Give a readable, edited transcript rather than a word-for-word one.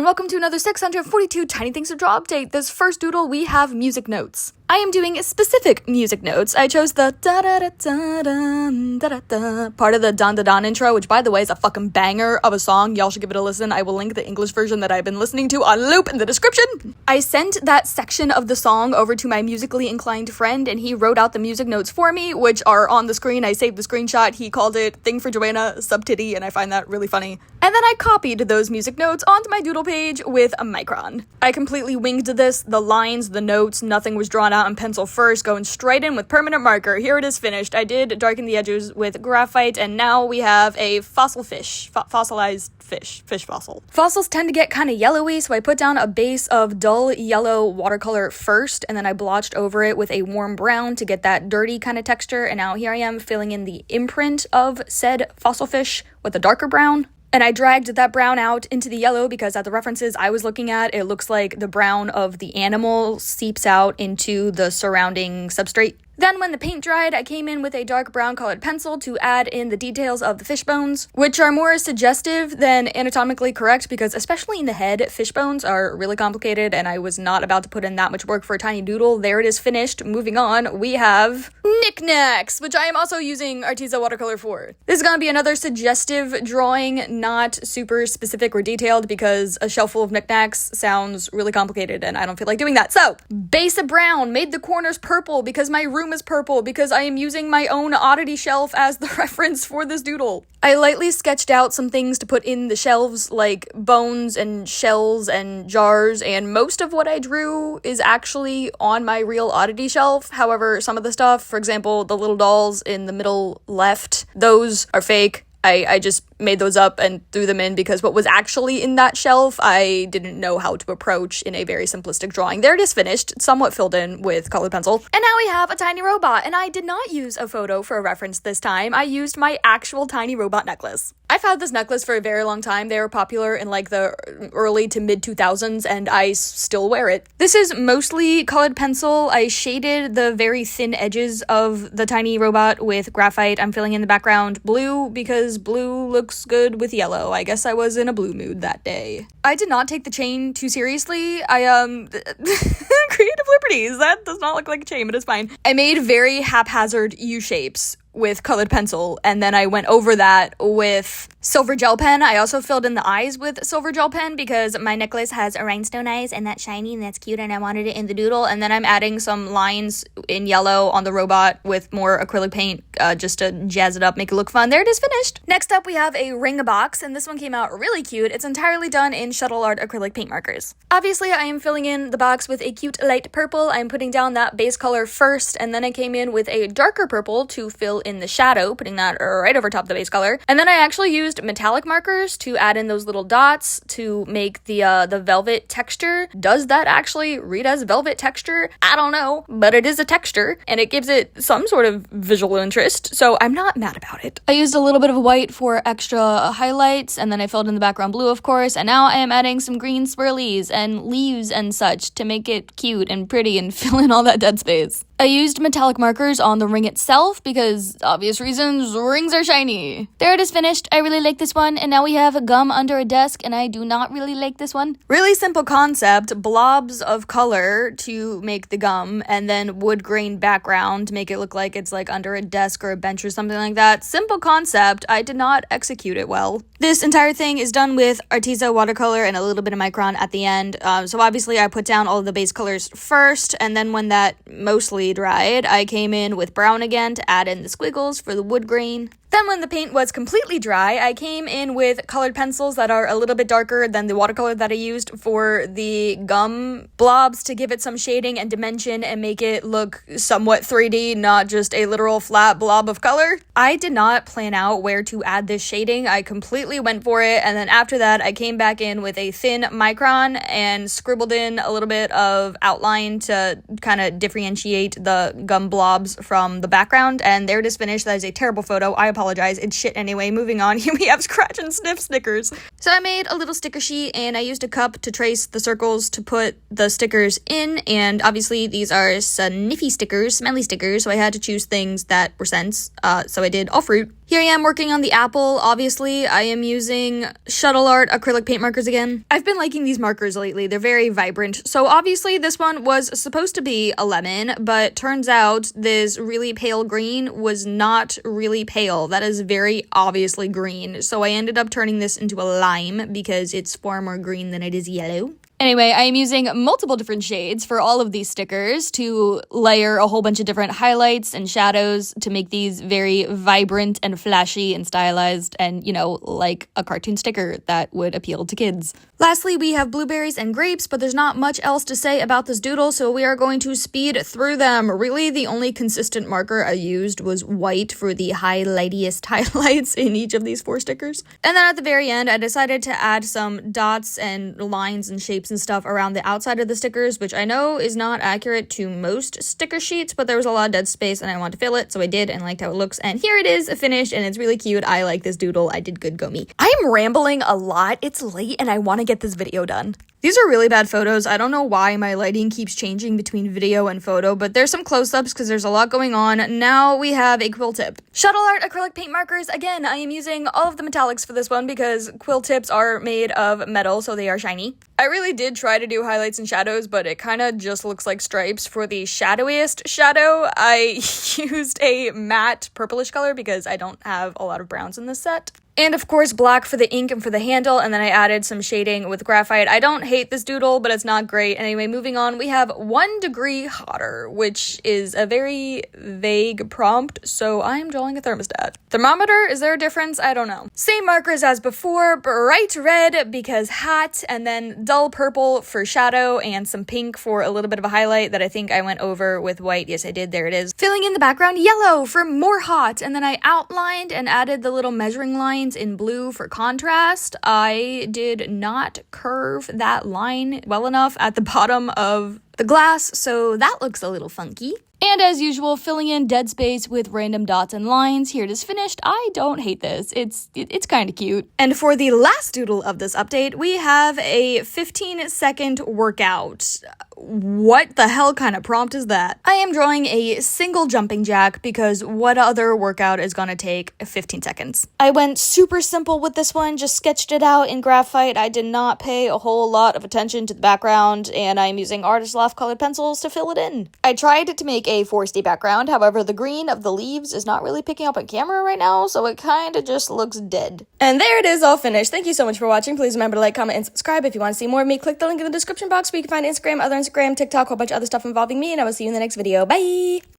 and welcome to another 642 Tiny Things to Draw update. This first doodle, we have music notes. I am doing specific music notes. I chose the da-da-da-da-da-da-da part of the DanDaDan intro, which, by the way, is a fucking banger of a song. Y'all should give it a listen. I will link the English version that I've been listening to on loop in the description. I sent that section of the song over to my musically inclined friend, and he wrote out the music notes for me, which are on the screen. I saved the screenshot. He called it Thing for Joanna, Sub-Titty, and I find that really funny. And then I copied those music notes onto my doodle page with a Micron. I completely winged this. The lines, the notes, nothing was drawn out in pencil first, going straight in with permanent marker. Here it is finished. I did darken the edges with graphite, and now we have a fossil fish. Fossilized fish fossil. Fossils tend to get kind of yellowy, so I put down a base of dull yellow watercolor first, and then I blotched over it with a warm brown to get that dirty kind of texture, and now here I am filling in the imprint of said fossil fish with a darker brown. And I dragged that brown out into the yellow because at the references I was looking at, it looks like the brown of the animal seeps out into the surrounding substrate. Then when the paint dried, I came in with a dark brown colored pencil to add in the details of the fish bones, which are more suggestive than anatomically correct because especially in the head, fish bones are really complicated and I was not about to put in that much work for a tiny doodle. There it is finished. Moving on, we have knickknacks, which I am also using Artecho watercolor for. This is going to be another suggestive drawing, not super specific or detailed because a shelf full of knickknacks sounds really complicated and I don't feel like doing that. So, base of brown, made the corners purple because my room is purple because I am using my own oddity shelf as the reference for this doodle. I lightly sketched out some things to put in the shelves like bones and shells and jars, and most of what I drew is actually on my real oddity shelf. However, some of the stuff, for example, the little dolls in the middle left, those are fake. I just made those up and threw them in because what was actually in that shelf I didn't know how to approach in a very simplistic drawing. There it is finished, somewhat filled in with colored pencil. And now we have a tiny robot, and I did not use a photo for a reference this time. I used my actual tiny robot necklace. I've had this necklace for a very long time. They were popular in like the early to mid 2000s and I still wear it. This is mostly colored pencil. I shaded the very thin edges of the tiny robot with graphite. I'm filling in the background blue because blue looks good with yellow. I guess I was in a blue mood that day. I did not take the chain too seriously. Creative liberties. That does not look like a chain, but it's fine. I made very haphazard U shapes with colored pencil, and then I went over that with silver gel pen. I also filled in the eyes with silver gel pen because my necklace has rhinestone eyes and that's shiny and that's cute and I wanted it in the doodle. And then I'm adding some lines in yellow on the robot with more acrylic paint just to jazz it up, make it look fun. There it is finished. Next up we have a ring box, and this one came out really cute. It's entirely done in Shuttle Art acrylic paint markers. Obviously I am filling in the box with a cute light purple. I'm putting down that base color first, and then I came in with a darker purple to fill in the shadow, putting that right over top of the base color. And then I actually used metallic markers to add in those little dots to make the velvet texture. Does that actually read as velvet texture? I don't know, but it is a texture and it gives it some sort of visual interest, so I'm not mad about it. I used a little bit of white for extra highlights, and then I filled in the background blue, of course, and now I am adding some green swirlies and leaves and such to make it cute and pretty and fill in all that dead space. I used metallic markers on the ring itself because, obvious reasons, rings are shiny. There it is finished. I really like this one, and now we have gum under a desk, and I do not really like this one. Really simple concept, blobs of color to make the gum, and then wood grain background to make it look like it's like under a desk or a bench or something like that. Simple concept, I did not execute it well. This entire thing is done with Artecho watercolor and a little bit of Micron at the end, so obviously I put down all of the base colors first, and then when that mostly dried, I came in with brown again to add in the squiggles for the wood grain. Then when the paint was completely dry, I came in with colored pencils that are a little bit darker than the watercolor that I used for the gum blobs to give it some shading and dimension and make it look somewhat 3D, not just a literal flat blob of color. I did not plan out where to add this shading. I completely went for it, and then after that I came back in with a thin Micron and scribbled in a little bit of outline to kind of differentiate the gum blobs from the background, and there it is finished. That is a terrible photo. I apologize. It's shit anyway. Moving on. Here we have scratch and sniff stickers. So I made a little sticker sheet and I used a cup to trace the circles to put the stickers in, and obviously these are sniffy stickers, smelly stickers, so I had to choose things that were scents. So I did all fruit. Here I am working on the apple. Obviously, I am using Shuttle Art acrylic paint markers again. I've been liking these markers lately. They're very vibrant. So obviously this one was supposed to be a lemon, but turns out this really pale green was not really pale. That is very obviously green. So I ended up turning this into a lime because it's far more green than it is yellow. Anyway, I am using multiple different shades for all of these stickers to layer a whole bunch of different highlights and shadows to make these very vibrant and flashy and stylized and, you know, like a cartoon sticker that would appeal to kids. Lastly, we have blueberries and grapes, but there's not much else to say about this doodle, so we are going to speed through them. Really, the only consistent marker I used was white for the highlightiest highlights in each of these 4 stickers. And then at the very end, I decided to add some dots and lines and shapes and stuff around the outside of the stickers, which I know is not accurate to most sticker sheets, but there was a lot of dead space and I wanted to fill it, so I did and liked how it looks. And here it is, finished, and it's really cute. I like this doodle. I did good, go me. I am rambling a lot. It's late and I want to get this video done. These are really bad photos. I don't know why my lighting keeps changing between video and photo, but there's some close-ups because there's a lot going on. Now we have a quill tip. Shuttle Art acrylic paint markers. Again, I am using all of the metallics for this one because quill tips are made of metal, so they are shiny. I really did try to do highlights and shadows, but it kind of just looks like stripes. For the shadowiest shadow, I used a matte purplish color because I don't have a lot of browns in this set. And of course black for the ink and for the handle, and then I added some shading with graphite. I don't hate this doodle, but it's not great. Anyway, moving on, we have 1 degree hotter, which is a very vague prompt, so I am drawing a thermostat. Thermometer, is there a difference? I don't know. Same markers as before, bright red because hot, and then dull purple for shadow, and some pink for a little bit of a highlight that I think I went over with white. Yes, I did, there it is. Filling in the background, yellow for more hot, and then I outlined and added the little measuring line in blue for contrast. I did not curve that line well enough at the bottom of the glass, so that looks a little funky. And as usual, filling in dead space with random dots and lines. Here it is finished. I don't hate this. It's kind of cute. And for the last doodle of this update, we have a 15-second workout. What the hell kind of prompt is that? I am drawing a single jumping jack because what other workout is gonna take 15 seconds? I went super simple with this one, just sketched it out in graphite. I did not pay a whole lot of attention to the background, and I'm using Artist Loft colored pencils to fill it in. I tried to make a foresty background, however the green of the leaves is not really picking up on camera right now, so it kind of just looks dead. And there it is, all finished. Thank you so much for watching. Please remember to like, comment, and subscribe. If you want to see more of me, click the link in the description box where you can find Instagram, other Instagram, TikTok, a whole bunch of other stuff involving me, and I will see you in the next video. Bye!